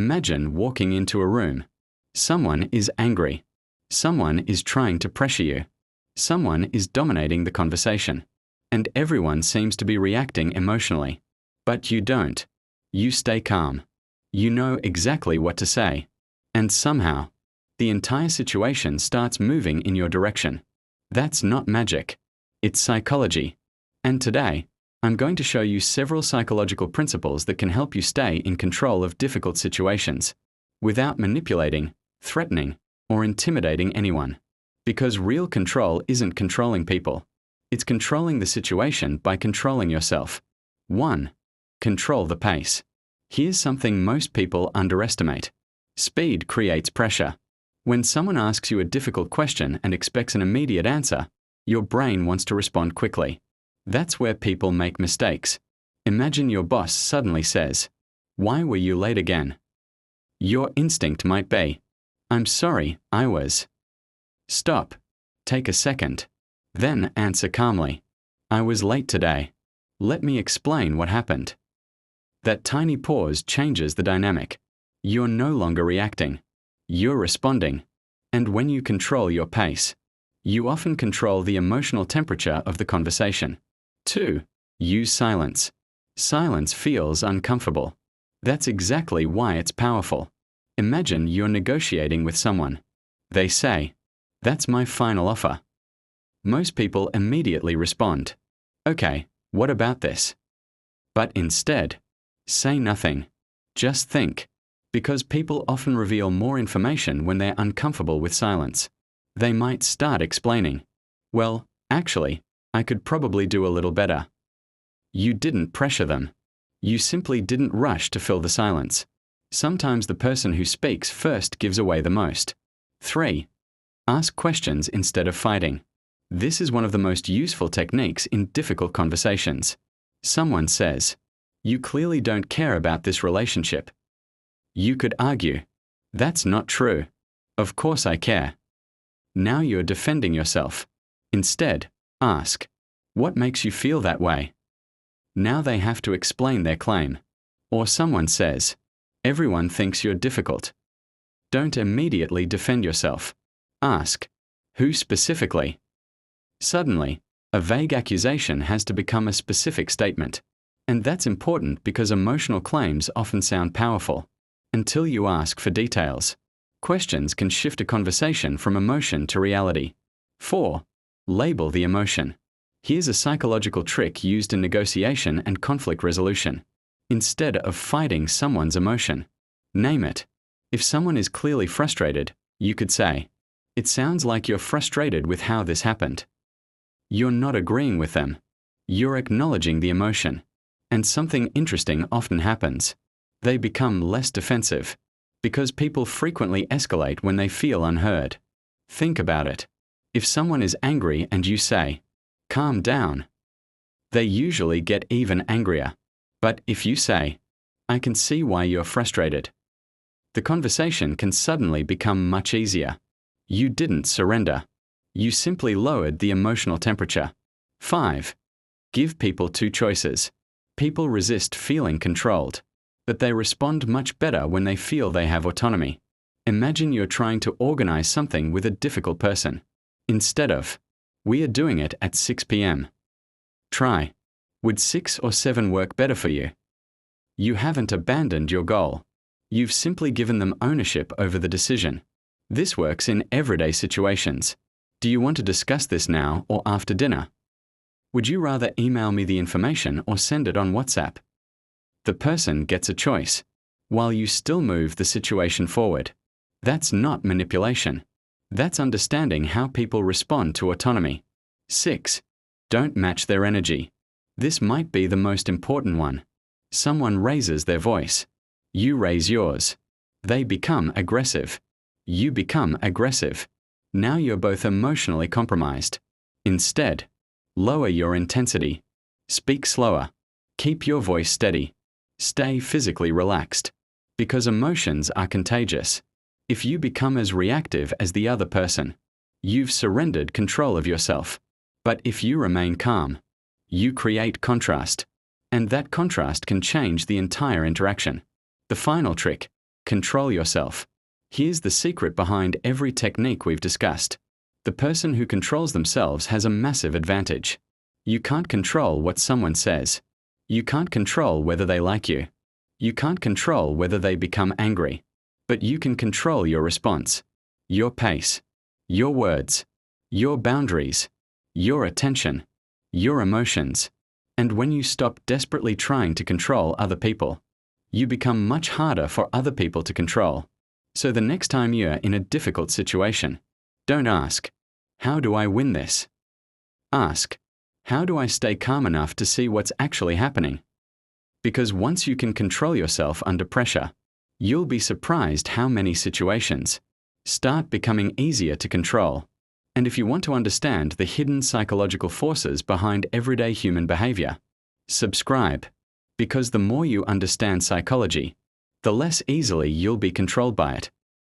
Imagine walking into a room. Someone is angry. Someone is trying to pressure you. Someone is dominating the conversation. And everyone seems to be reacting emotionally. But you don't. You stay calm. You know exactly what to say. And somehow, the entire situation starts moving in your direction. That's not magic. It's psychology. And today, I'm going to show you several psychological principles that can help you stay in control of difficult situations without manipulating, threatening, or intimidating anyone. Because real control isn't controlling people. It's controlling the situation by controlling yourself. 1. Control the pace. Here's something most people underestimate. Speed creates pressure. When someone asks you a difficult question and expects an immediate answer, your brain wants to respond quickly. That's where people make mistakes. Imagine your boss suddenly says, "Why were you late again?" Your instinct might be, "I'm sorry, I was." Stop. Take a second. Then answer calmly, "I was late today. Let me explain what happened." That tiny pause changes the dynamic. You're no longer reacting. You're responding. And when you control your pace, you often control the emotional temperature of the conversation. 2. Use silence. Silence feels uncomfortable. That's exactly why it's powerful. Imagine you're negotiating with someone. They say, "That's my final offer." Most people immediately respond, "Okay, what about this?" But instead, say nothing. Just think. Because people often reveal more information when they're uncomfortable with silence. They might start explaining, "Well, actually, I could probably do a little better." You didn't pressure them. You simply didn't rush to fill the silence. Sometimes the person who speaks first gives away the most. 3. Ask questions instead of fighting. This is one of the most useful techniques in difficult conversations. Someone says, "You clearly don't care about this relationship." You could argue, "That's not true. Of course I care." Now you're defending yourself. Instead, ask, "What makes you feel that way?" Now they have to explain their claim. Or someone says, "Everyone thinks you're difficult." Don't immediately defend yourself. Ask, "Who specifically?" Suddenly, a vague accusation has to become a specific statement. And that's important because emotional claims often sound powerful until you ask for details. Questions can shift a conversation from emotion to reality. 4. Label the emotion. Here's a psychological trick used in negotiation and conflict resolution. Instead of fighting someone's emotion, name it. If someone is clearly frustrated, you could say, "It sounds like you're frustrated with how this happened." You're not agreeing with them. You're acknowledging the emotion. And something interesting often happens. They become less defensive. Because people frequently escalate when they feel unheard. Think about it. If someone is angry and you say, "Calm down," they usually get even angrier. But if you say, "I can see why you're frustrated," the conversation can suddenly become much easier. You didn't surrender. You simply lowered the emotional temperature. 5. Give people 2 choices. People resist feeling controlled, but they respond much better when they feel they have autonomy. Imagine you're trying to organize something with a difficult person. Instead of, "We are doing it at 6 p.m. Try, "Would 6 or 7 work better for you?" You haven't abandoned your goal. You've simply given them ownership over the decision. This works in everyday situations. Do you want to discuss this now or after dinner? Would you rather email me the information or send it on WhatsApp? The person gets a choice, while you still move the situation forward. That's not manipulation. That's understanding how people respond to autonomy. 6. Don't match their energy. This might be the most important one. Someone raises their voice. You raise yours. They become aggressive. You become aggressive. Now you're both emotionally compromised. Instead, lower your intensity. Speak slower. Keep your voice steady. Stay physically relaxed. Because emotions are contagious. If you become as reactive as the other person, you've surrendered control of yourself. But if you remain calm, you create contrast. And that contrast can change the entire interaction. The final trick: Control yourself. Here's the secret behind every technique we've discussed. The person who controls themselves has a massive advantage. You can't control what someone says. You can't control whether they like you. You can't control whether they become angry. But you can control your response, your pace, your words, your boundaries, your attention, your emotions. And when you stop desperately trying to control other people, you become much harder for other people to control. So the next time you're in a difficult situation, don't ask, "How do I win this?" Ask, "How do I stay calm enough to see what's actually happening?" Because once you can control yourself under pressure, you'll be surprised how many situations start becoming easier to control. And if you want to understand the hidden psychological forces behind everyday human behavior, subscribe, because the more you understand psychology, the less easily you'll be controlled by it.